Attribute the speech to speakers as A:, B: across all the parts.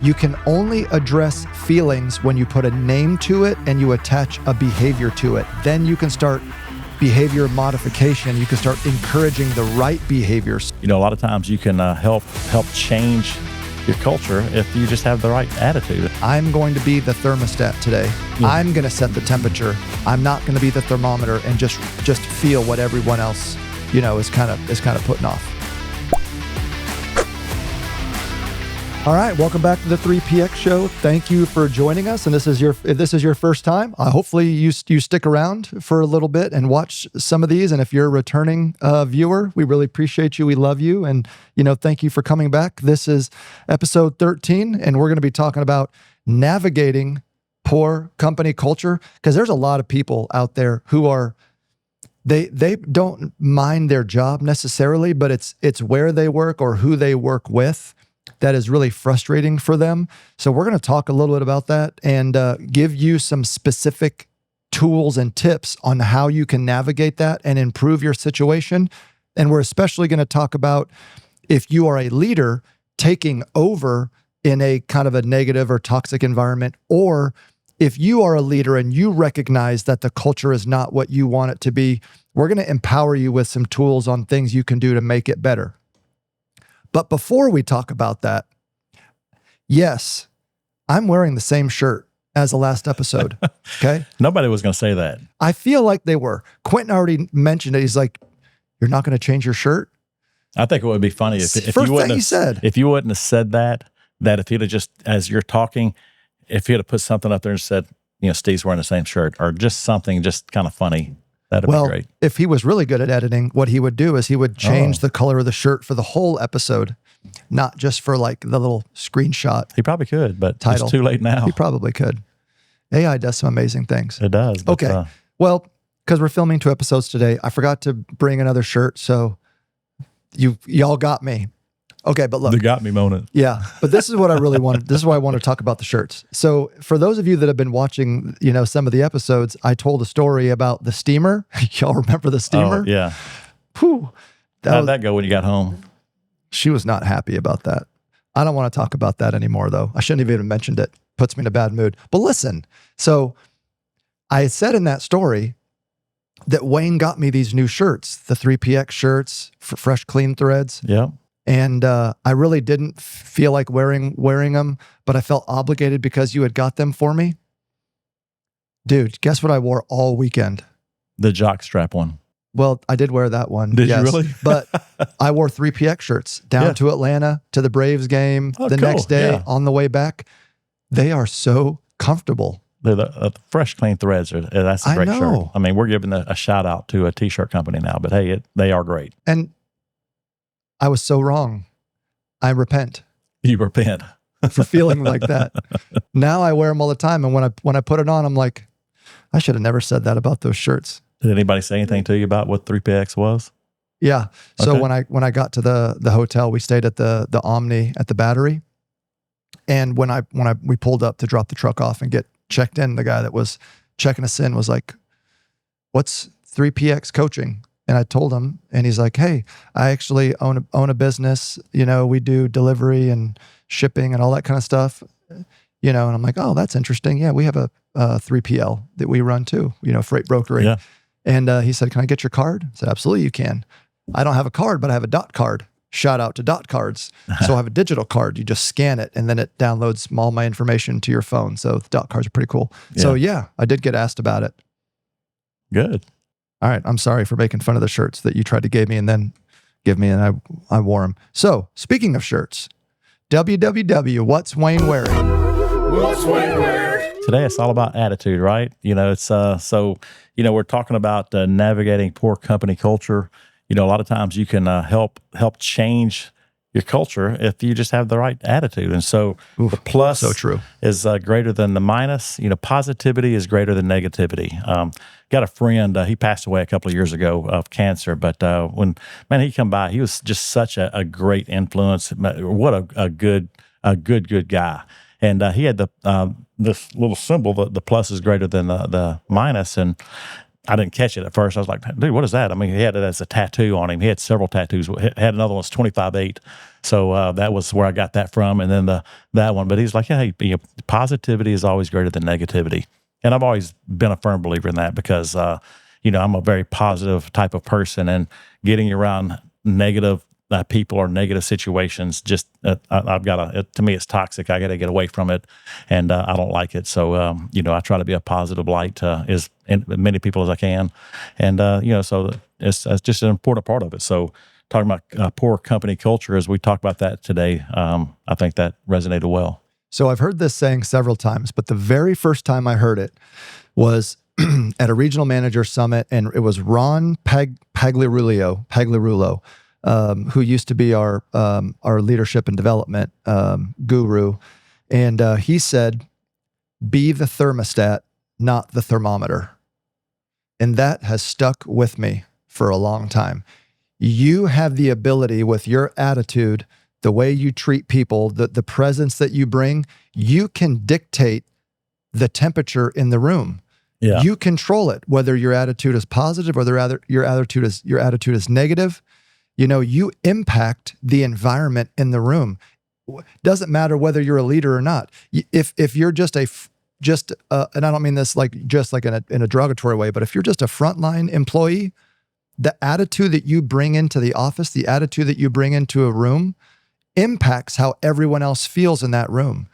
A: You can only address feelings when you put a name to it and you attach a behavior to it. Then you can start behavior modification. You can start encouraging the right behaviors.
B: You know, a lot of times you can help change your culture if you just have the right attitude.
A: I'm going to be the thermostat today.
B: Yeah.
A: I'm going to set the temperature. I'm not going to be the thermometer and just feel what everyone else, is kind of putting off. All right, welcome back to the 3PX show. Thank you for joining us. And if this is your first time, hopefully you stick around for a little bit and watch some of these. And if you're a returning viewer, we really appreciate you. We love you. And, thank you for coming back. This is episode 13, and we're going to be talking about navigating poor company culture, because there's a lot of people out there who are, they don't mind their job necessarily, but it's where they work or who they work with that is really frustrating for them. So we're going to talk a little bit about that and give you some specific tools and tips on how you can navigate that and improve your situation. And we're especially going to talk about if you are a leader taking over in a kind of a negative or toxic environment, or if you are a leader and you recognize that the culture is not what you want it to be, we're going to empower you with some tools on things you can do to make it better. But before we talk about that, yes, I'm wearing the same shirt as the last episode, okay?
B: Nobody was going to say that.
A: I feel like they were. Quentin already mentioned it. He's like, you're not going to change your shirt?
B: I think it would be funny if you wouldn't have said that if he'd have just, as you're talking, if he'd have put something up there and said, Steve's wearing the same shirt, or just something just kind of funny. That'd be great. If
A: he was really good at editing, what he would do is he would change the color of the shirt for the whole episode, not just for like the little screenshot.
B: He probably could, but
A: title.
B: It's too late now.
A: He probably could. AI does some amazing things.
B: It does.
A: But, okay. Well, because we're filming 2 episodes today, I forgot to bring another shirt, so y'all got me. Okay, but look.
B: You got me, Mona.
A: Yeah, but this is what I really wanted. This is why I want to talk about the shirts. So for those of you that have been watching, some of the episodes, I told a story about the steamer. Y'all remember the steamer?
B: Oh, yeah.
A: Whew.
B: How'd that go when you got home?
A: She was not happy about that. I don't want to talk about that anymore, though. I shouldn't have even mentioned it. Puts me in a bad mood. But listen, so I said in that story that Wayne got me these new shirts, the 3PX shirts for fresh, clean threads.
B: Yeah.
A: And I really didn't feel like wearing them, but I felt obligated because you had got them for me. Dude, guess what I wore all weekend?
B: The jock strap one.
A: Well, I did wear that one.
B: Did you really?
A: But I wore 3PX shirts down to Atlanta to the Braves game next day on the way back. They are so comfortable.
B: They're the fresh, clean threads. That's a great shirt. I mean, we're giving a shout out to a t-shirt company now, but hey, they are great.
A: And I was so wrong. I repent.
B: You repent
A: for feeling like that. Now I wear them all the time, and when I put it on, I'm like, I should have never said that about those shirts.
B: Did anybody say anything to you about what 3PX was?
A: Yeah. So when I got to the hotel, we stayed at the Omni at the Battery, and when we pulled up to drop the truck off and get checked in, the guy that was checking us in was like, "What's 3PX coaching?" And I told him, and he's like, "Hey, I actually own a business. We do delivery and shipping and all that kind of stuff. And I'm like, "Oh, that's interesting. Yeah, we have a 3PL that we run too. Freight brokering."
B: Yeah.
A: And he said, "Can I get your card?" I said, "Absolutely, you can." I don't have a card, but I have a dot card. Shout out to dot cards. So I have a digital card. You just scan it, and then it downloads all my information to your phone. So the dot cards are pretty cool. Yeah. So yeah, I did get asked about it.
B: Good.
A: All right, I'm sorry for making fun of the shirts that you tried to give me and then give me, and I wore them. So, speaking of shirts, www, what's Wayne wearing?
C: What's Wayne wearing?
B: Today, it's all about attitude, right? It's we're talking about navigating poor company culture. A lot of times you can help change your culture if you just have the right attitude. And so the plus is greater than the minus. Positivity is greater than negativity. Got a friend, he passed away a couple of years ago of cancer, but when he come by, he was just such a great influence. What a good guy. And he had this little symbol, the plus is greater than the minus. And I didn't catch it at first. I was like, dude, what is that? I mean, he had it as a tattoo on him. He had several tattoos. He had another one was 25/8. So that was where I got that from. And then that one. But he's like, hey, positivity is always greater than negativity. And I've always been a firm believer in that because, I'm a very positive type of person, and getting around negative people or negative situations, just I've got to me, it's toxic. I got to get away from it, and I don't like it. So, I try to be a positive light to as many people as I can. And, so it's just an important part of it. So talking about poor company culture, as we talk about that today, I think that resonated well.
A: So I've heard this saying several times, but the very first time I heard it was at a regional manager summit, and it was Ron Pagliarulo, who used to be our leadership and development guru, and he said, "Be the thermostat, not the thermometer," and that has stuck with me for a long time. You have the ability with your attitude, the way you treat people, the presence that you bring, you can dictate the temperature in the room.
B: Yeah.
A: You control it, whether your attitude is positive or your attitude is negative. You impact the environment in the room. Doesn't matter whether you're a leader or not. If you're and I don't mean this just like in a derogatory way, but if you're just a frontline employee, the attitude that you bring into the office, the attitude that you bring into a room impacts how everyone else feels in that room.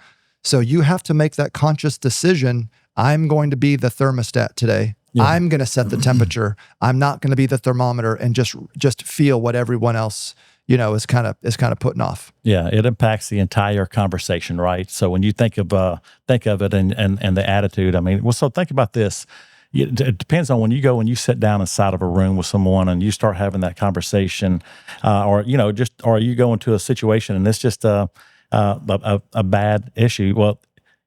A: So you have to make that conscious decision. I'm going to be the thermostat today. Yeah. I'm going to set the temperature. I'm not going to be the thermometer and just feel what everyone else, is kind of putting off.
B: Yeah, it impacts the entire conversation, right? So when you think of it and the attitude, I mean, well, so think about this. It depends on when you sit down inside of a room with someone and you start having that conversation, or you go into a situation and it's just a bad issue. Well,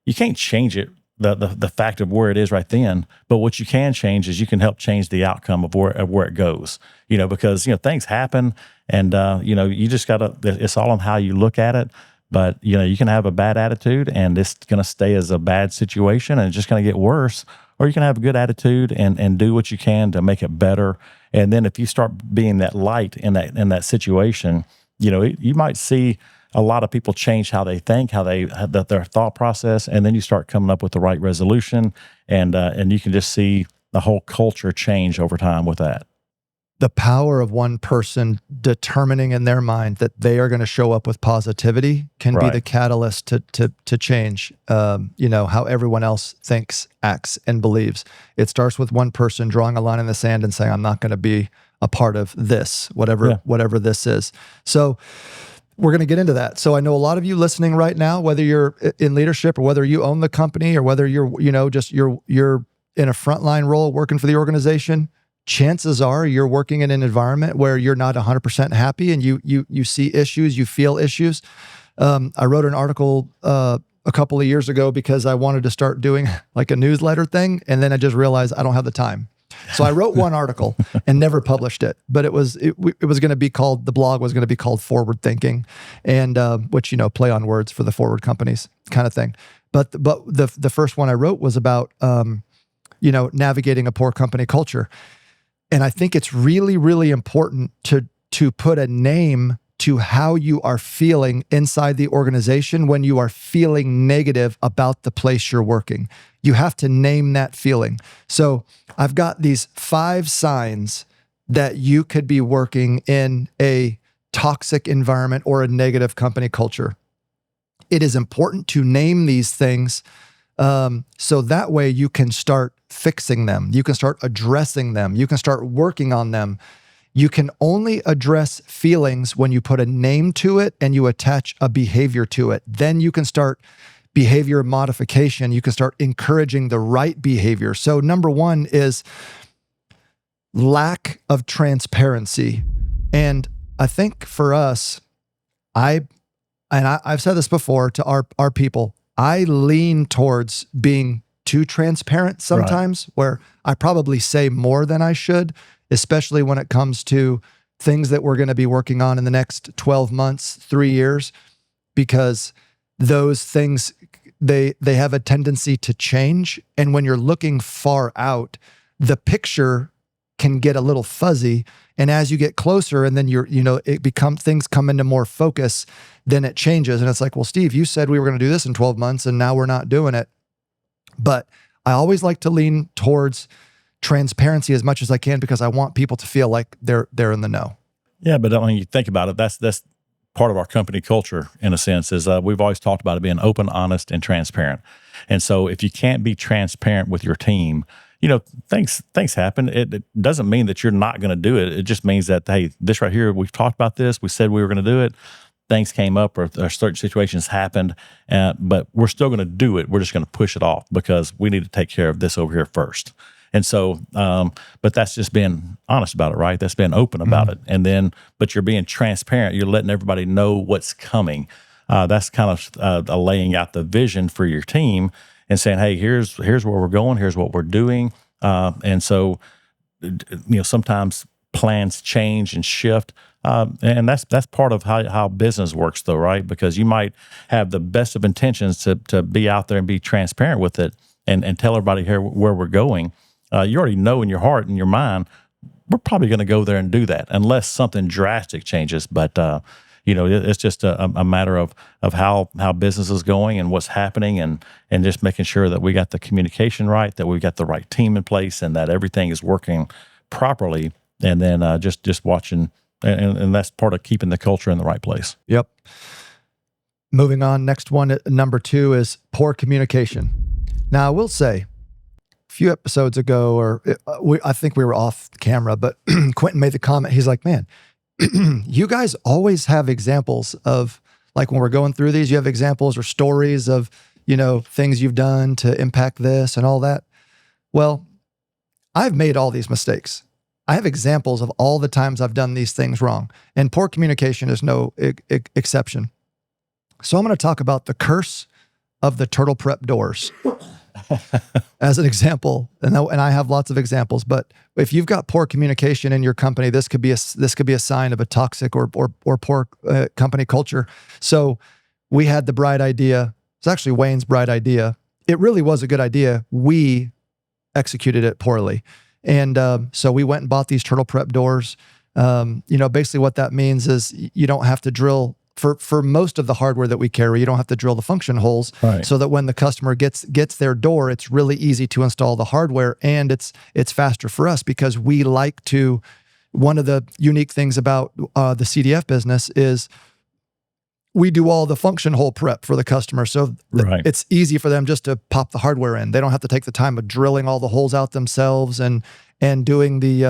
B: you can't change it, the fact of where it is right then. But what you can change is you can help change the outcome of where it goes. Because things happen, and you just gotta. It's all on how you look at it. But you can have a bad attitude, and it's going to stay as a bad situation, and it's just going to get worse. Or you can have a good attitude and do what you can to make it better. And then if you start being that light in that situation, you might see a lot of people change how they think, their thought process, and then you start coming up with the right resolution, and you can just see the whole culture change over time with that.
A: The power of one person determining in their mind that they are going to show up with positivity can be the catalyst to change, how everyone else thinks, acts, and believes. It starts with one person drawing a line in the sand and saying, I'm not going to be a part of this, whatever this is. So we're going to get into that. So I know a lot of you listening right now, whether you're in leadership or whether you own the company or whether you're in a frontline role working for the organization, chances are you're working in an environment where you're not 100% happy and you see issues, you feel issues. I wrote an article a couple of years ago because I wanted to start doing like a newsletter thing, and then I just realized I don't have the time. So I wrote one article and never published it, but it was going to be called, the blog was going to be called Forward Thinking, and which play on words for the forward companies kind of thing. But the first one I wrote was about navigating a poor company culture. And I think it's really, really important to put a name to how you are feeling inside the organization when you are feeling negative about the place you're working. You have to name that feeling. So I've got these 5 signs that you could be working in a toxic environment or a negative company culture. It is important to name these things so that way you can start fixing them. You can start addressing them. You can start working on them. You can only address feelings when you put a name to it and you attach a behavior to it. Then you can start behavior modification. You can start encouraging the right behavior. So number 1 is lack of transparency. And I think for us, I've said this before to our people, I lean towards being too transparent sometimes, where I probably say more than I should, especially when it comes to things that we're going to be working on in the next 12 months, 3 years, because those things, they have a tendency to change. And when you're looking far out, the picture can get a little fuzzy. And as you get closer and then things come into more focus, then it changes. And it's like, well, Steve, you said we were going to do this in 12 months and now we're not doing it. But I always like to lean towards transparency as much as I can because I want people to feel like they're in the know.
B: Yeah, but when you think about it, that's part of our company culture in a sense is we've always talked about it being open, honest, and transparent. And so if you can't be transparent with your team, things happen. It doesn't mean that you're not going to do it. It just means that, hey, this right here, we've talked about this. We said we were going to do it. Things came up or certain situations happened, but we're still going to do it. We're just going to push it off because we need to take care of this over here first. And so, but that's just being honest about it, right? That's being open about it. And then, but you're being transparent. You're letting everybody know what's coming. That's kind of laying out the vision for your team and saying, hey, here's where we're going. Here's what we're doing. And so, sometimes plans change and shift. And that's part of how business works though, right? Because you might have the best of intentions to be out there and be transparent with it and tell everybody here where we're going. You already know in your heart and your mind, we're probably going to go there and do that unless something drastic changes. But, it's just a matter of how business is going and what's happening and just making sure that we got the communication right, that we got the right team in place and that everything is working properly. And then just watching, and that's part of keeping the culture in the right place.
A: Yep. Moving on, next one, number 2 is poor communication. Now, I will say, a few episodes ago, I think we were off camera, but Quentin made the comment. He's like, man, you guys always have examples of, like when we're going through these, you have examples or stories of, things you've done to impact this and all that. Well, I've made all these mistakes. I have examples of all the times I've done these things wrong, and poor communication is no exception. So I'm going to talk about the curse of the turtle prep doors as an example. And I have lots of examples, but if you've got poor communication in your company, this could be a sign of a toxic or poor company culture. So we had the bright idea. It's actually Wayne's bright idea. It really was a good idea. We executed it poorly. And so we went and bought these turtle prep doors. Basically what that means is you don't have to drill for most of the hardware that we carry, you don't have to drill the function holes, right? So that when the customer gets their door, it's really easy to install the hardware, and it's faster for us because we like to. One of the unique things about the CDF business is we do all the function hole prep for the customer, so it's easy for them just to pop the hardware in. They don't have to take the time of drilling all the holes out themselves and doing the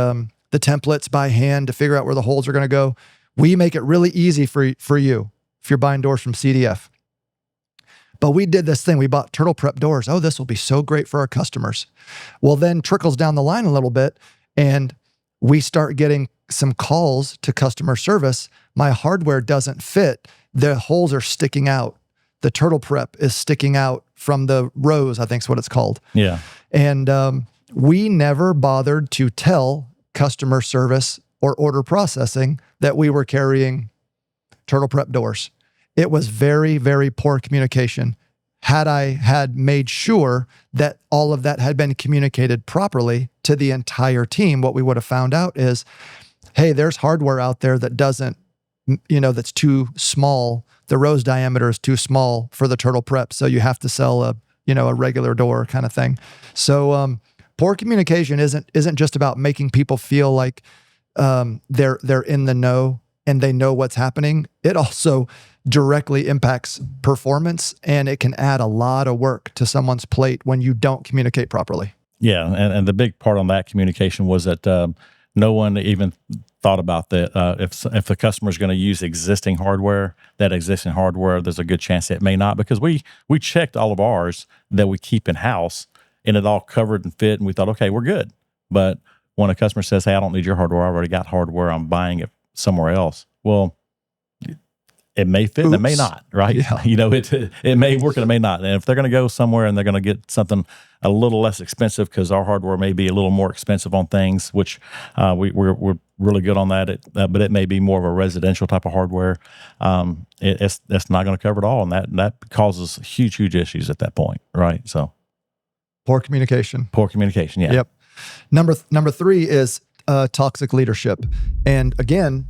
A: templates by hand to figure out where the holes are going to go. We make it really easy for you if you're buying doors from CDF. But we did this thing. We bought turtle prep doors. Oh, this will be so great for our customers. Well, then trickles down the line a little bit, and we start getting some calls to customer service. My hardware doesn't fit. The holes are sticking out. The turtle prep is sticking out from the rows, I think is what it's called.
B: Yeah.
A: And we never bothered to tell customer service or order processing that we were carrying turtle prep doors. It was very, very poor communication. Had I had made sure that all of that had been communicated properly to the entire team, what we would have found out is, hey, there's hardware out there that doesn't, that's too small. The rose diameter is too small for the turtle prep. So you have to sell a regular door kind of thing. So poor communication isn't just about making people feel like they're in the know and they know what's happening. It also directly impacts performance, and it can add a lot of work to someone's plate when you don't communicate properly.
B: Yeah, and the big part on that communication was that no one even thought about that. If the customer is going to use existing hardware, there's a good chance it may not, because we checked all of ours that we keep in house, and it all covered and fit, and we thought, okay, we're good. But when a customer says, hey, I don't need your hardware, I've already got hardware, I'm buying it somewhere else. Well, it may fit and it may not, right?
A: Yeah.
B: It may work and it may not. And if they're going to go somewhere and they're going to get something a little less expensive, because our hardware may be a little more expensive on things, which we're really good on that. But it may be more of a residential type of hardware. That's not going to cover it all, and that causes huge issues at that point, right? So
A: poor communication.
B: Yeah.
A: Yep. Number three is toxic leadership. And again,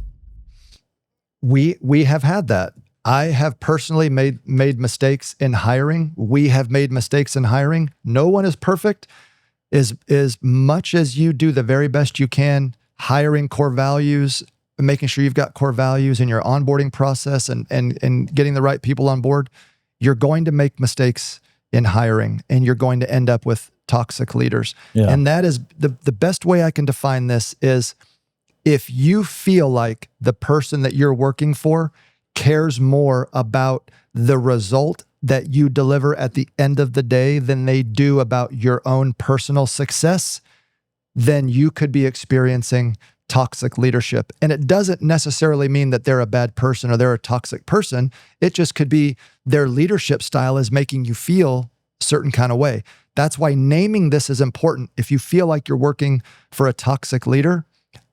A: we have had that. I have personally made mistakes in hiring. We have made mistakes in hiring. No one is perfect. As much as you do the very best you can, hiring core values, making sure you've got core values in your onboarding process and getting the right people on board, you're going to make mistakes in hiring and you're going to end up with toxic leaders.
B: Yeah.
A: And that is the best way I can define this is if you feel like the person that you're working for cares more about the result that you deliver at the end of the day than they do about your own personal success, then you could be experiencing toxic leadership. And it doesn't necessarily mean that they're a bad person or they're a toxic person. It just could be their leadership style is making you feel a certain kind of way. That's why naming this is important. If you feel like you're working for a toxic leader,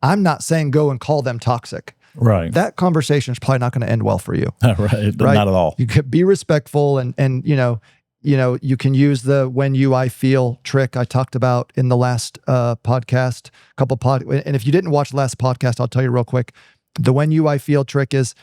A: I'm not saying go and call them toxic.
B: Right.
A: That conversation is probably not going to end well for you.
B: Right. Not at all.
A: You could be respectful and you can use the when you I feel trick I talked about in the last podcast, and if you didn't watch the last podcast, I'll tell you real quick. The when you I feel trick is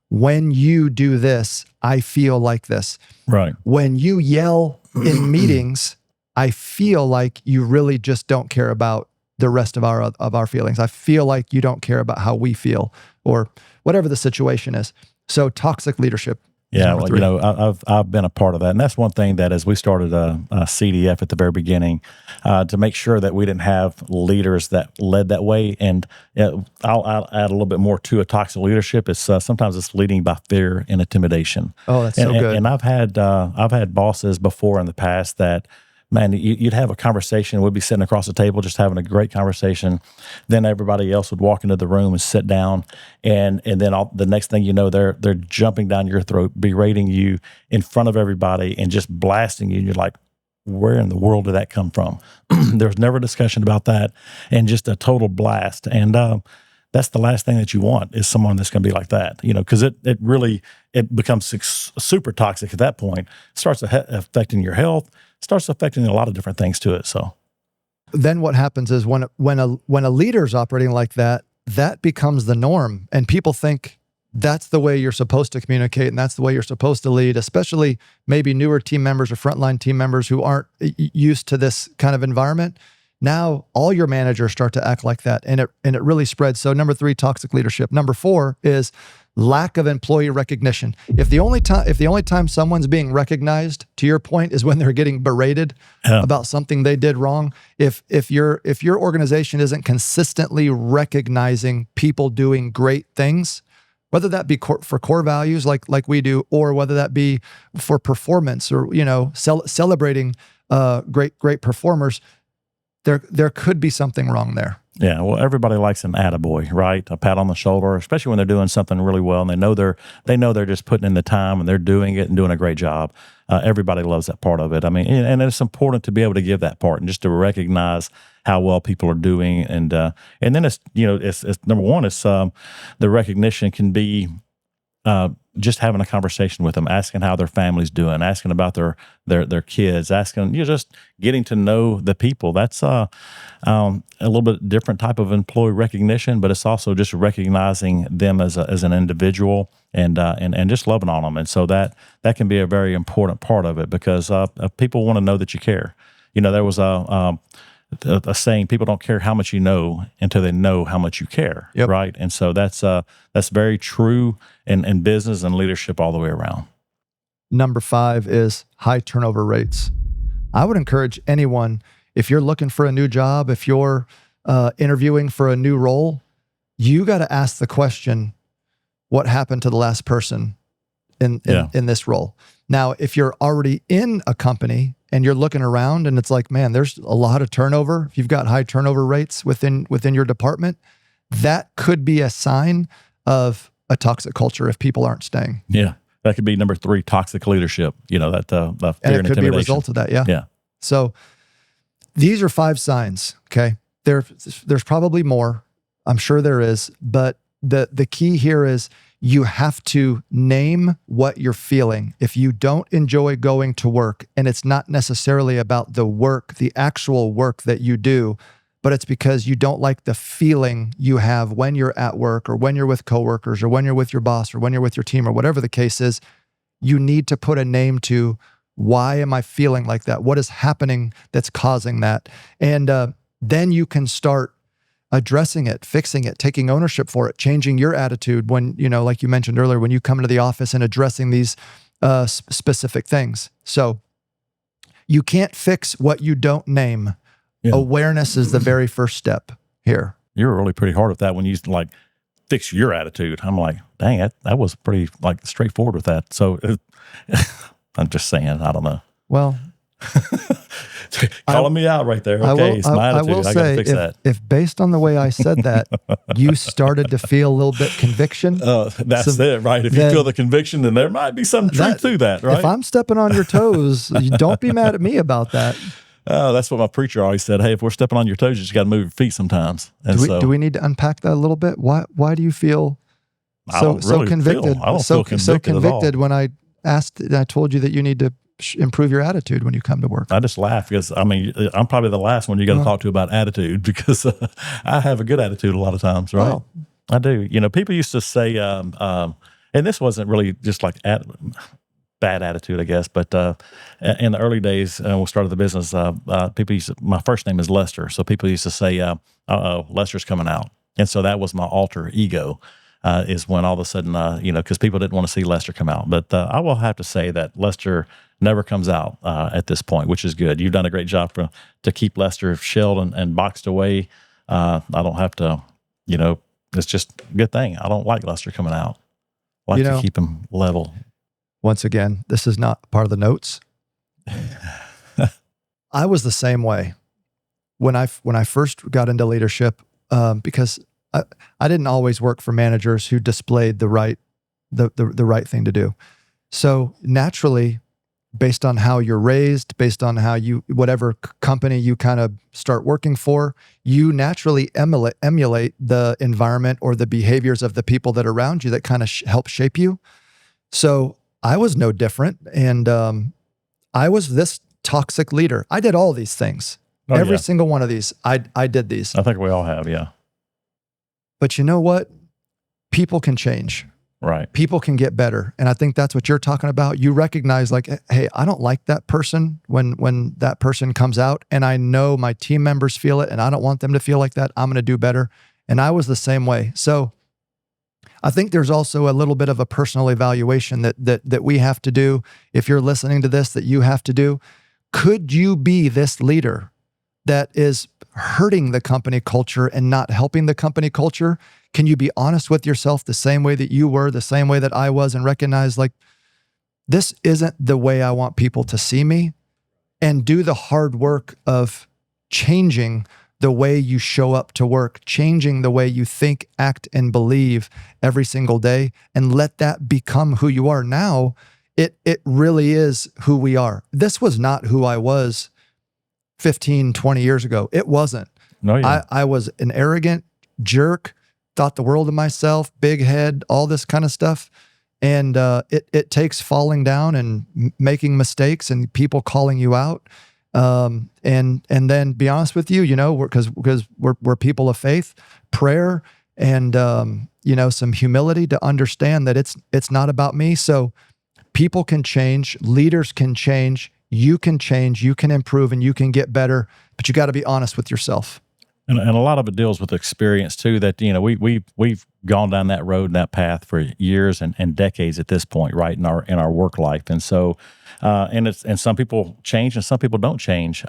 A: when you do this, I feel like this.
B: Right.
A: When you yell in meetings, I feel like you really just don't care about the rest of our feelings. I feel like you don't care about how we feel or whatever the situation is. So toxic leadership.
B: Yeah, well, I've been a part of that, and that's one thing that as we started a CDF at the very beginning, to make sure that we didn't have leaders that led that way. And I'll add a little bit more to a toxic leadership. It's sometimes it's leading by fear and intimidation.
A: Oh, that's so good.
B: And I've had bosses before in the past that, man, you'd have a conversation. We'd be sitting across the table, just having a great conversation. Then everybody else would walk into the room and sit down, and then the next thing you know, they're jumping down your throat, berating you in front of everybody, and just blasting you. And you're like, where in the world did that come from? There's never a discussion about that, and just a total blast. And that's the last thing that you want is someone that's going to be like that, because it becomes super toxic at that point. It starts affecting your health, starts affecting a lot of different things to it. So
A: then what happens is when a leader's operating like that, that becomes the norm, and people think that's the way you're supposed to communicate and that's the way you're supposed to lead, especially maybe newer team members or frontline team members who aren't used to this kind of environment. Now all your managers start to act like that, and it really spreads. So number 3, toxic leadership. Number 4 is lack of employee recognition. If the only time someone's being recognized, to your point, is when they're getting berated about something they did wrong, if your organization isn't consistently recognizing people doing great things, whether that be for core values like we do, or whether that be for performance or celebrating great performers, there could be something wrong there.
B: Yeah, well, everybody likes an attaboy, right? A pat on the shoulder, especially when they're doing something really well, and they know they're just putting in the time and they're doing it and doing a great job. Everybody loves that part of it. I mean, and it's important to be able to give that part and just to recognize how well people are doing, and then it's number one, it's the recognition can be just having a conversation with them, asking how their family's doing, asking about their kids, asking, just getting to know the people. That's a little bit different type of employee recognition, but it's also just recognizing them as an individual and just loving on them. And so that can be a very important part of it, because people want to know that you care. There was a saying, people don't care how much you know until they know how much you care. Yep. Right. And so that's very true in business and leadership all the way around.
A: Number 5 is high turnover rates. I would encourage anyone, if you're looking for a new job, if you're interviewing for a new role, you got to ask the question, what happened to the last person in this role? Now, if you're already in a company and you're looking around and it's like, man, there's a lot of turnover, if you've got high turnover rates within your department, that could be a sign of a toxic culture if people aren't staying.
B: Yeah. That could be number 3, toxic leadership, that fear and
A: it could
B: intimidation.
A: Be a result of that. Yeah.
B: Yeah.
A: So these are 5 signs. Okay. There's probably more. I'm sure there is, but the key here is you have to name what you're feeling. If you don't enjoy going to work, and it's not necessarily about the work, the actual work that you do, but it's because you don't like the feeling you have when you're at work or when you're with coworkers or when you're with your boss or when you're with your team or whatever the case is. You need to put a name to, why am I feeling like that? What is happening that's causing that? And then you can start addressing it, fixing it, taking ownership for it, changing your attitude when, like you mentioned earlier, when you come into the office and addressing these specific things. So you can't fix what you don't name. Yeah. Awareness is the very first step here.
B: You were really pretty hard at that when you like fix your attitude. I'm like, dang, that was pretty like straightforward with that. So I'm just saying, I don't know.
A: Well,
B: calling me out right there. Okay, it's my attitude. I got to fix that.
A: If based on the way I said that, you started to feel a little bit conviction.
B: That's it, right? If you feel the conviction, then there might be some truth to that, right?
A: If I'm stepping on your toes, don't be mad at me about that.
B: That's what my preacher always said. Hey, if we're stepping on your toes, you just got to move your feet sometimes. And
A: do we need to unpack that a little bit? Why do you feel so convicted?
B: I don't feel
A: convicted when I told you that you need to improve your attitude when you come to work.
B: I just laugh because I'm probably the last one you got to talk to about attitude because I have a good attitude a lot of times, right? Oh. I do. People used to say, and this wasn't really just like bad attitude, I guess. But in the early days, when we started the business, people used to, my first name is Lester. So people used to say, Lester's coming out. And so that was my alter ego, is when all of a sudden, because people didn't want to see Lester come out. But I will have to say that Lester never comes out at this point, which is good. You've done a great job to keep Lester shelled and boxed away. I don't have to, it's just a good thing. I don't like Lester coming out. I like to keep him level.
A: Once again, this is not part of the notes. I was the same way when I first got into leadership, because I didn't always work for managers who displayed the right thing to do. So naturally, based on how you're raised, based on how whatever company you kind of start working for, you naturally emulate the environment or the behaviors of the people that are around you that kind of help shape you. So I was no different. And I was this toxic leader. I did all these things. Every single one of these, I did these.
B: I think we all have, yeah.
A: But you know what? People can change.
B: Right.
A: People can get better. And I think that's what you're talking about. You recognize like, hey, I don't like that person when that person comes out, and I know my team members feel it and I don't want them to feel like that. I'm going to do better. And I was the same way. So I think there's also a little bit of a personal evaluation that we have to do. If you're listening to this, that you have to do. Could you be this leader that is hurting the company culture and not helping the company culture? Can you be honest with yourself the same way that you were, the same way that I was, and recognize like, this isn't the way I want people to see me, and do the hard work of changing the way you show up to work, changing the way you think, act, and believe every single day, and let that become who you are. Now, it really is who we are. This was not who I was 15, 20 years ago. It wasn't.
B: No, yeah.
A: I was an arrogant jerk, thought the world of myself, big head, all this kind of stuff. And it takes falling down and making mistakes and people calling you out. And then be honest with you, because we're people of faith, prayer, and some humility to understand that it's not about me. So people can change, leaders can change, you can improve, and you can get better, but you got to be honest with yourself.
B: And a lot of it deals with experience too. That we've gone down that road and that path for years and decades at this point, right, in our work life. And so, and some people change and some people don't change.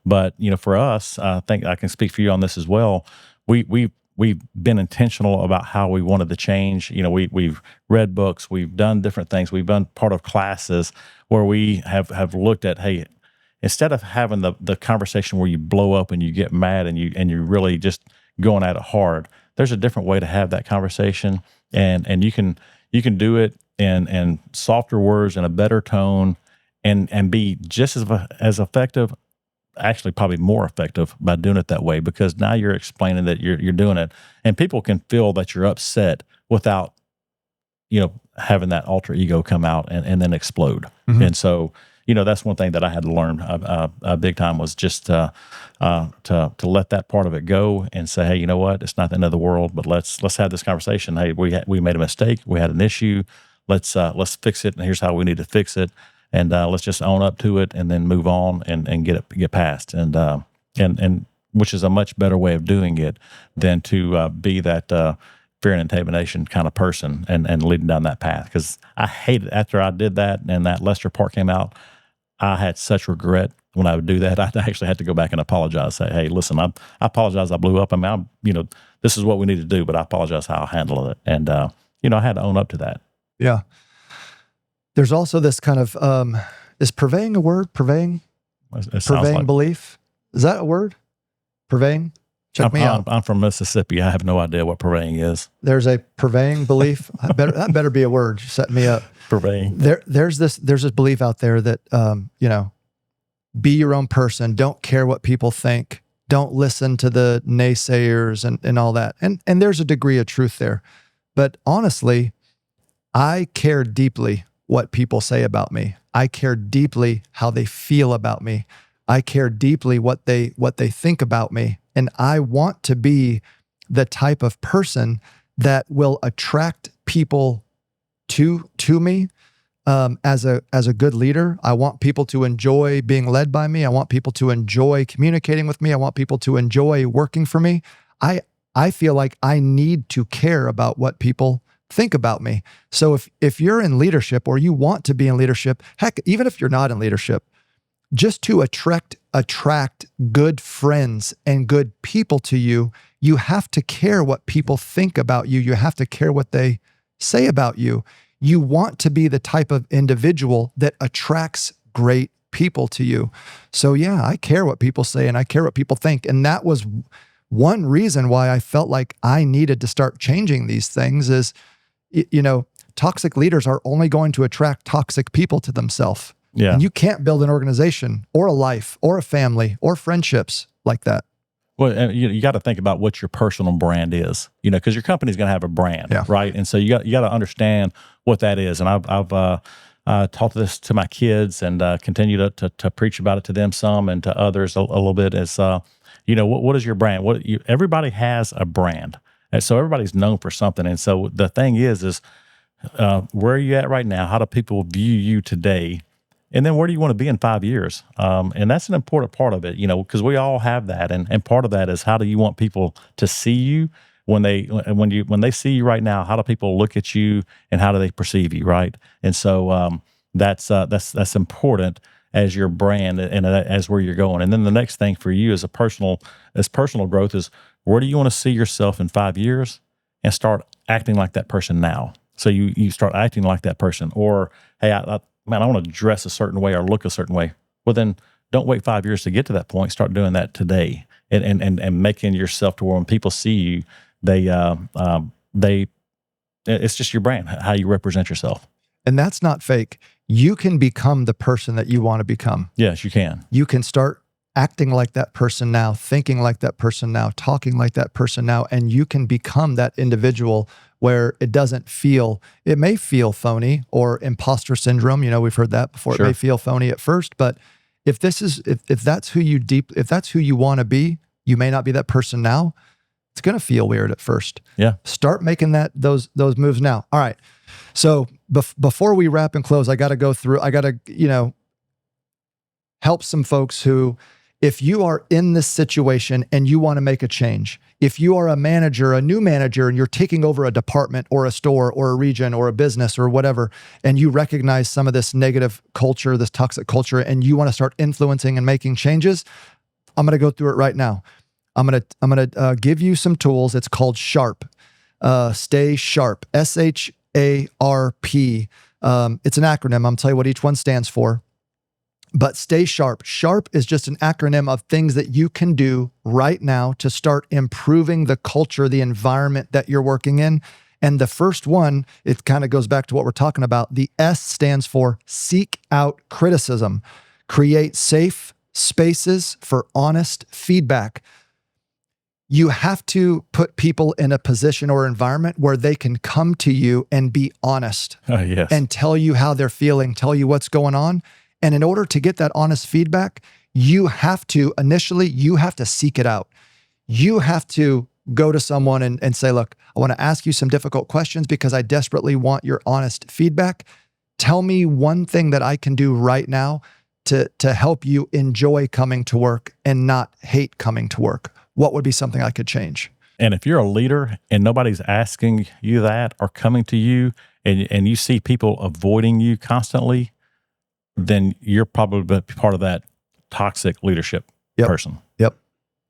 B: But for us, I think I can speak for you on this as well. We've been intentional about how we wanted to change. We've read books, we've done different things, we've done part of classes where we have looked at, hey, instead of having the conversation where you blow up and you get mad and you're really just going at it hard, there's a different way to have that conversation, and you can do it in softer words and a better tone, and be just as effective, actually probably more effective by doing it that way, because now you're explaining that you're doing it, and people can feel that you're upset without having that alter ego come out and then explode. Mm-hmm. And so that's one thing that I had to learn big time was just to let that part of it go and say, hey, you know what? It's not the end of the world, but let's have this conversation. Hey, we made a mistake. We had an issue. Let's fix it. And here's how we need to fix it. And let's just own up to it and then move on and get past. And which is a much better way of doing it than to be that fear and intimidation kind of person and leading down that path. Because I hated after I did that and that Lester part came out, I had such regret when I would do that. I actually had to go back and apologize. Say, hey, listen, I apologize. I blew up. I mean, this is what we need to do, but I apologize how I handled it. And, I had to own up to that.
A: Yeah. There's also this kind of, is purveying a word? Purveying
B: Like,
A: belief? Is that a word? Purveying? Check me out.
B: I'm from Mississippi. I have no idea what purveying is.
A: There's a purveying belief. That better be a word. You're setting me up.
B: Purveying.
A: There's this belief out there that, be your own person. Don't care what people think. Don't listen to the naysayers and all that. And there's a degree of truth there. But honestly, I care deeply what people say about me. I care deeply how they feel about me. I care deeply what they think about me. And I want to be the type of person that will attract people to me as a good leader. I want people to enjoy being led by me. I want people to enjoy communicating with me. I want people to enjoy working for me. I feel like I need to care about what people think about me. So if you're in leadership or you want to be in leadership, heck, even if you're not in leadership, just to attract good friends and good people to you, you have to care what people think about you. You have to care what they say about you. You want to be the type of individual that attracts great people to you. So yeah, I care what people say and I care what people think. And that was one reason why I felt like I needed to start changing these things is, toxic leaders are only going to attract toxic people to themselves.
B: Yeah.
A: And you can't build an organization or a life or a family or friendships like that.
B: Well, and you got to think about what your personal brand is, because your company's going to have a brand, right? And so you got to understand what that is. And I've taught this to my kids and continue to preach about it to them some and to others a little bit. Is what is your brand? Everybody has a brand, and so everybody's known for something. And so the thing is where are you at right now? How do people view you today? And then where do you want to be in 5 years? And that's an important part of it, because we all have that. And part of that is how do you want people to see you when they see you right now? How do people look at you and how do they perceive you, right? And so that's important as your brand and as where you're going. And then the next thing for you as personal growth is where do you want to see yourself in 5 years, and start acting like that person now. So you start acting like that person, or hey, I want to dress a certain way or look a certain way. Well, then don't wait 5 years to get to that point. Start doing that today and making yourself to where when people see you, it's just your brand, how you represent yourself.
A: And that's not fake. You can become the person that you want to become.
B: Yes, you can.
A: You can start acting like that person now, thinking like that person now, talking like that person now, and you can become that individual where it may feel phony or imposter syndrome. We've heard that before.
B: Sure.
A: It may feel phony at first, but if that's who you want to be, you may not be that person now. It's going to feel weird at first.
B: Yeah.
A: Start making those moves now. All right. So before we wrap and close, I got to help some folks who, if you are in this situation and you want to make a change, if you are a manager, a new manager, and you're taking over a department or a store or a region or a business or whatever, and you recognize some of this negative culture, this toxic culture, and you want to start influencing and making changes, I'm going to go through it right now. I'm going to give you some tools. It's called SHARP. Stay Sharp. SHARP. It's an acronym. I'm telling you what each one stands for. But stay sharp. SHARP is just an acronym of things that you can do right now to start improving the culture, the environment that you're working in. And the first one, it kind of goes back to what we're talking about. The S stands for seek out criticism. Create safe spaces for honest feedback. You have to put people in a position or environment where they can come to you and be honest
B: Yes.
A: and tell you how they're feeling, tell you what's going on. And in order to get that honest feedback, you have to seek it out. You have to go to someone and say, look, I want to ask you some difficult questions because I desperately want your honest feedback. Tell me one thing that I can do right now to help you enjoy coming to work and not hate coming to work. What would be something I could change?
B: And if you're a leader and nobody's asking you that or coming to you and you see people avoiding you constantly, then you're probably part of that toxic leadership person.
A: Yep.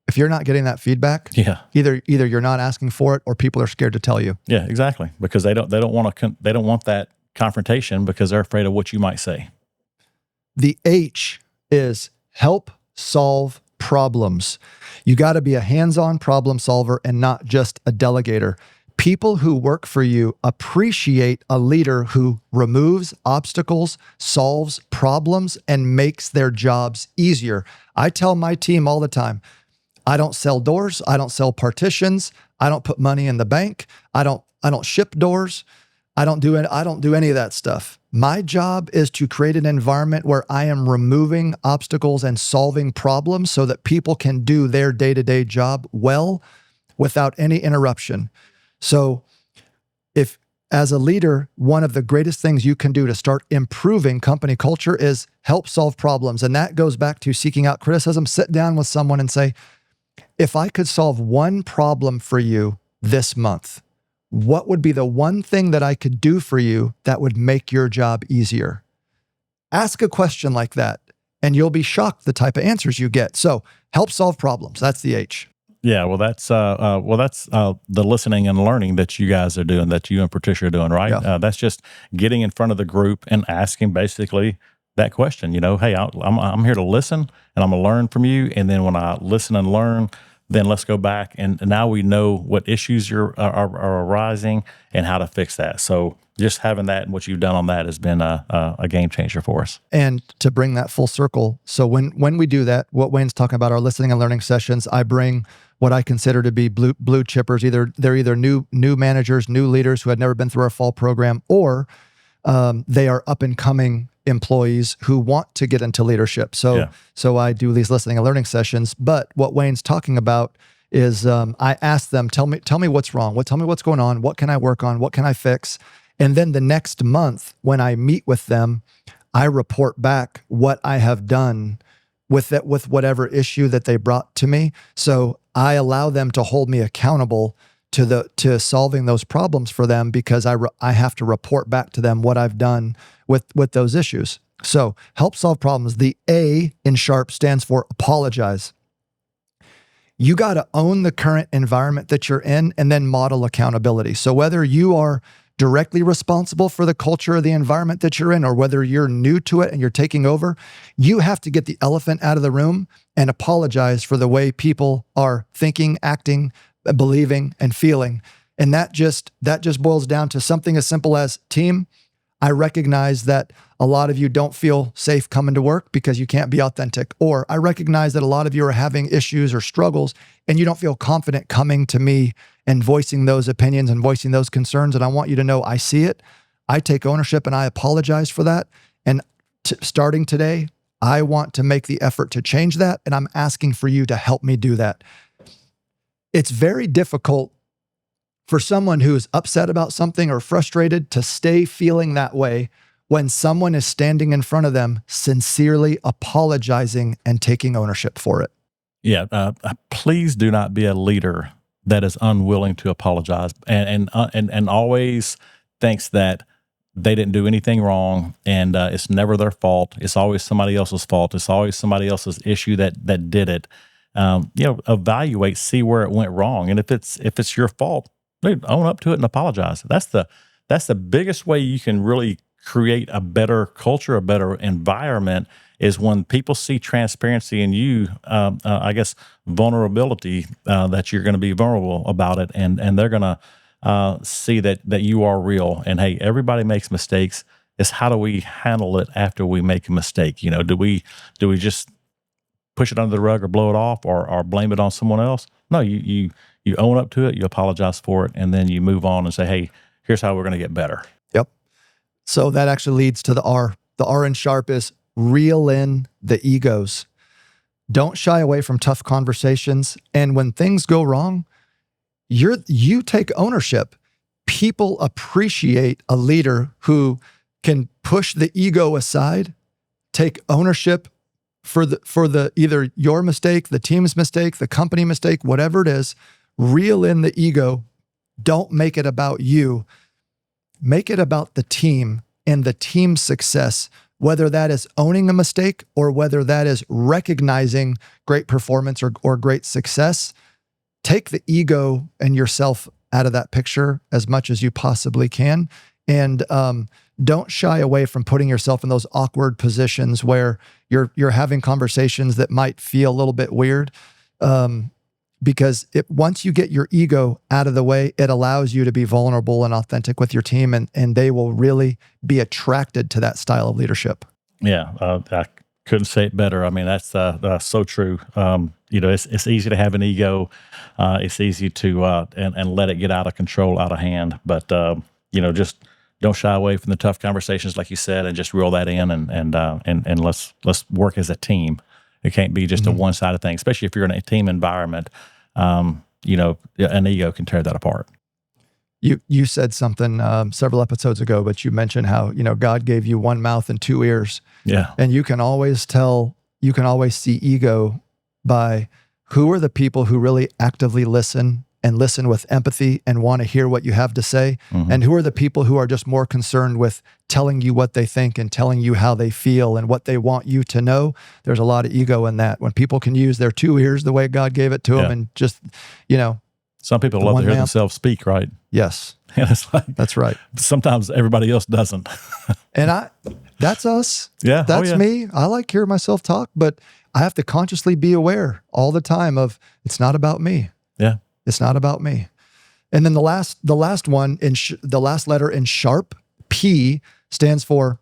A: If you're not getting that feedback, either you're not asking for it or people are scared to tell you.
B: Yeah, exactly. Because they don't want that confrontation because they're afraid of what you might say.
A: The H is help solve problems. You got to be a hands-on problem solver and not just a delegator. People who work for you appreciate a leader who removes obstacles, solves problems, and makes their jobs easier. I tell my team all the time, I don't sell doors. I don't sell partitions. I don't put money in the bank. I don't ship doors. I don't do any of that stuff. My job is to create an environment where I am removing obstacles and solving problems so that people can do their day-to-day job well without any interruption. So if, as a leader, one of the greatest things you can do to start improving company culture is help solve problems. And that goes back to seeking out criticism. Sit down with someone and say, if I could solve one problem for you this month, what would be the one thing that I could do for you that would make your job easier? Ask a question like that, and you'll be shocked the type of answers you get. So help solve problems. That's the H.
B: Yeah, well, that's the listening and learning that you guys are doing, that you and Patricia are doing, right?
A: Yeah.
B: That's just getting in front of the group and asking basically that question. Hey, I'm here to listen, and I'm going to learn from you. And then when I listen and learn, then let's go back and now we know what issues are arising and how to fix that. So just having that and what you've done on that has been a game changer for us.
A: And to bring that full circle, so when we do that, what Wayne's talking about, our listening and learning sessions, I bring what I consider to be blue chippers. They're either new managers, new leaders who had never been through our fall program, or they are up and coming employees who want to get into leadership. So I do these listening and learning sessions. But what Wayne's talking about is I ask them, tell me what's wrong. Tell me what's going on. What can I work on? What can I fix? And then the next month, when I meet with them, I report back what I have done with whatever issue that they brought to me. So I allow them to hold me accountable to solving those problems for them, because I have to report back to them what I've done with those issues. So help solve problems. The A in SHARP stands for apologize. You got to own the current environment that you're in and then model accountability. So whether you are directly responsible for the culture of the environment that you're in, or whether you're new to it and you're taking over, you have to get the elephant out of the room and apologize for the way people are thinking, acting, believing, and feeling. And that just boils down to something as simple as, team, I recognize that a lot of you don't feel safe coming to work because you can't be authentic. Or I recognize that a lot of you are having issues or struggles and you don't feel confident coming to me and voicing those opinions and voicing those concerns. And I want you to know I see it. I take ownership and I apologize for that. And starting today, I want to make the effort to change that. And I'm asking for you to help me do that. It's very difficult for someone who's upset about something or frustrated to stay feeling that way when someone is standing in front of them, sincerely apologizing and taking ownership for it.
B: Yeah. Please do not be a leader that is unwilling to apologize and always thinks that they didn't do anything wrong and it's never their fault. It's always somebody else's fault. It's always somebody else's issue that did it. Evaluate, see where it went wrong. And if it's your fault, dude, own up to it and apologize. That's the biggest way you can really create a better culture, a better environment, is when people see transparency in you, I guess vulnerability, that you're going to be vulnerable about it, and they're going to see that you are real. And hey, everybody makes mistakes. It's how do we handle it after we make a mistake? Do we just push it under the rug or blow it off or blame it on someone else? No, you own up to it, you apologize for it, and then you move on and say, hey, here's how we're going to get better.
A: Yep. So that actually leads to the R. The R in SHARP is reel in the egos. Don't shy away from tough conversations. And when things go wrong, you take ownership. People appreciate a leader who can push the ego aside, take ownership for the either your mistake, the team's mistake, the company mistake, whatever it is. Reel in the ego. Don't make it about you. Make it about the team and the team's success, whether that is owning a mistake or whether that is recognizing great performance or great success. Take the ego and yourself out of that picture as much as you possibly can. And don't shy away from putting yourself in those awkward positions where you're having conversations that might feel a little bit weird. Because once you get your ego out of the way, it allows you to be vulnerable and authentic with your team, and they will really be attracted to that style of leadership.
B: Yeah, I couldn't say it better. I mean, that's so true. It's easy to have an ego. It's easy to and let it get out of control, out of hand. But just don't shy away from the tough conversations, like you said, and just reel that in, and let's work as a team. It can't be just a one-sided thing, especially if you're in a team environment. An ego can tear that apart.
A: You said something several episodes ago, but you mentioned how God gave you one mouth and two ears.
B: Yeah,
A: and you can always see ego by who are the people who really actively listen and listen with empathy and want to hear what you have to say, and who are the people who are just more concerned with telling you what they think and telling you how they feel and what they want you to know. There's a lot of ego in that. When people can use their two ears the way God gave it to them, and just
B: some people love to hear themselves speak, right?
A: Yes.
B: And it's like,
A: that's right.
B: Sometimes everybody else doesn't.
A: And that's us.
B: Yeah.
A: That's me. I like hearing myself talk, but I have to consciously be aware all the time of it's not about me.
B: Yeah.
A: It's not about me. And then the last one the last letter in SHARP, P, stands for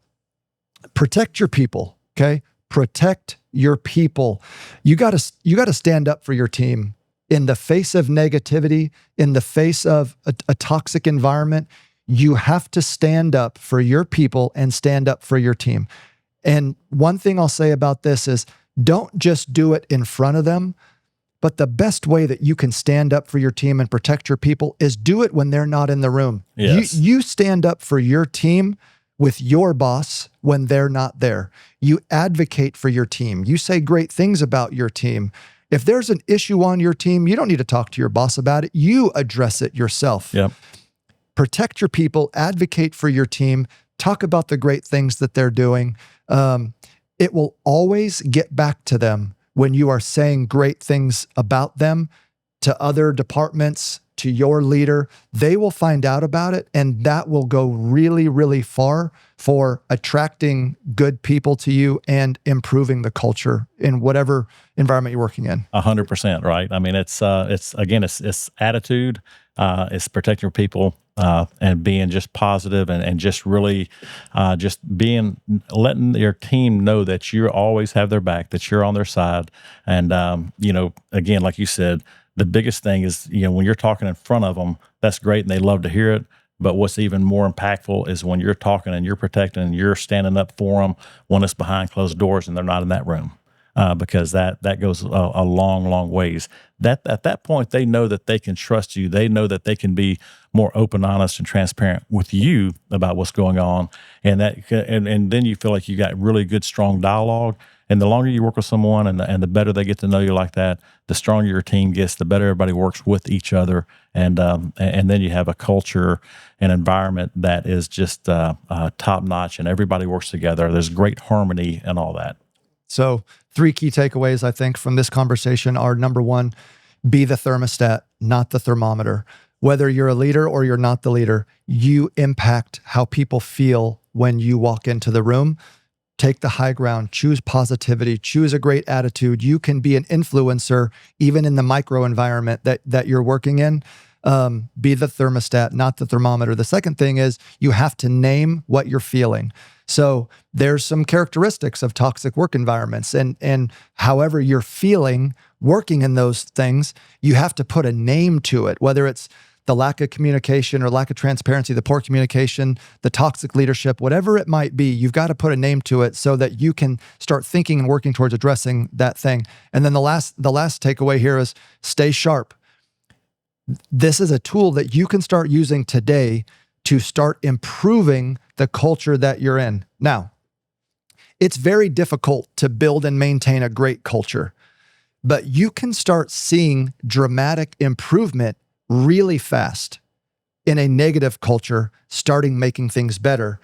A: protect your people. Okay. Protect your people. You got to stand up for your team. In the face of negativity, in the face of a toxic environment, you have to stand up for your people and stand up for your team. And one thing I'll say about this is don't just do it in front of them, but the best way that you can stand up for your team and protect your people is do it when they're not in the room.
B: Yes.
A: You stand up for your team with your boss when they're not there. You advocate for your team. You say great things about your team. If there's an issue on your team, you don't need to talk to your boss about it. You address it yourself.
B: Yep.
A: Protect your people, advocate for your team, talk about the great things that they're doing. It will always get back to them when you are saying great things about them to other departments, to your leader. They will find out about it, and that will go really, really far for attracting good people to you and improving the culture in whatever environment you're working in.
B: 100%, right? I mean, it's attitude, it's protecting your people, and being just positive and just really letting your team know that you always have their back, that you're on their side. And, again, like you said, the biggest thing is, when you're talking in front of them, that's great and they love to hear it. But what's even more impactful is when you're talking and you're protecting and you're standing up for them when it's behind closed doors and they're not in that room, because that goes a long, long ways. At that point, they know that they can trust you. They know that they can be more open, honest, and transparent with you about what's going on, and then you feel like you got really good, strong dialogue. And the longer you work with someone and the better they get to know you like that, the stronger your team gets, the better everybody works with each other. And then you have a culture and environment that is just top notch and everybody works together. There's great harmony and all that.
A: So 3 key takeaways, I think, from this conversation are: number 1, be the thermostat, not the thermometer. Whether you're a leader or you're not the leader, you impact how people feel when you walk into the room. Take the high ground, choose positivity, choose a great attitude. You can be an influencer even in the micro environment that you're working in. Be the thermostat, not the thermometer. The second thing is you have to name what you're feeling. So there's some characteristics of toxic work environments, and however you're feeling working in those things, you have to put a name to it, whether it's the lack of communication or lack of transparency, the poor communication, the toxic leadership, whatever it might be, you've got to put a name to it so that you can start thinking and working towards addressing that thing. And then the last takeaway here is stay sharp. This is a tool that you can start using today to start improving the culture that you're in. Now, it's very difficult to build and maintain a great culture, but you can start seeing dramatic improvement really fast in a negative culture, starting making things better.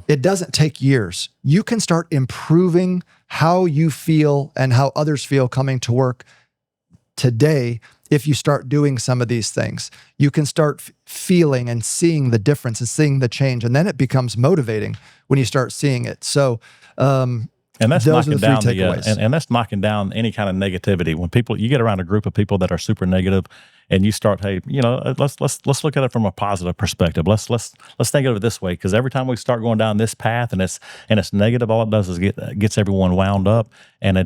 A: It doesn't take years. You can start improving how you feel and how others feel coming to work today. If you start doing some of these things, you can start feeling and seeing the difference and seeing the change. And then it becomes motivating when you start seeing it. So,
B: and that's
A: those
B: knocking
A: are the
B: down
A: three takeaways.
B: and that's knocking down any kind of negativity. When you get around a group of people that are super negative, and you start, hey, let's look at it from a positive perspective. Let's think of it this way, because every time we start going down this path and it's negative, all it does is gets everyone wound up, and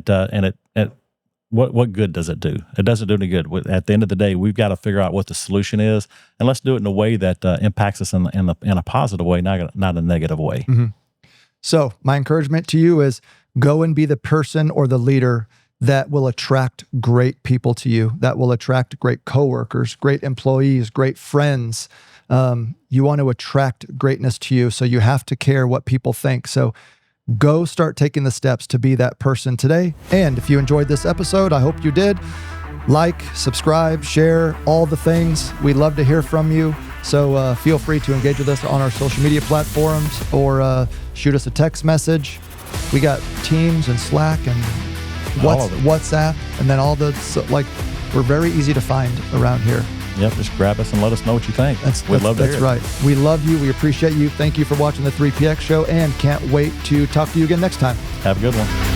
B: what good does it do? It doesn't do any good. At the end of the day, we've got to figure out what the solution is, and let's do it in a way that impacts us in a positive way, not a negative way.
A: So my encouragement to you is go and be the person or the leader that will attract great people to you, that will attract great coworkers, great employees, great friends. You want to attract greatness to you, so you have to care what people think. So go start taking the steps to be that person today. And if you enjoyed this episode, I hope you did. Like, subscribe, share, all the things. We'd love to hear from you. So feel free to engage with us on our social media platforms or shoot us a text message. We got Teams and Slack and WhatsApp, and then we're very easy to find around here.
B: Yep, just grab us and let us know what you think. We'd love to hear it.
A: That's right. We love you. We appreciate you. Thank you for watching the 3PX show, and can't wait to talk to you again next time.
B: Have a good one.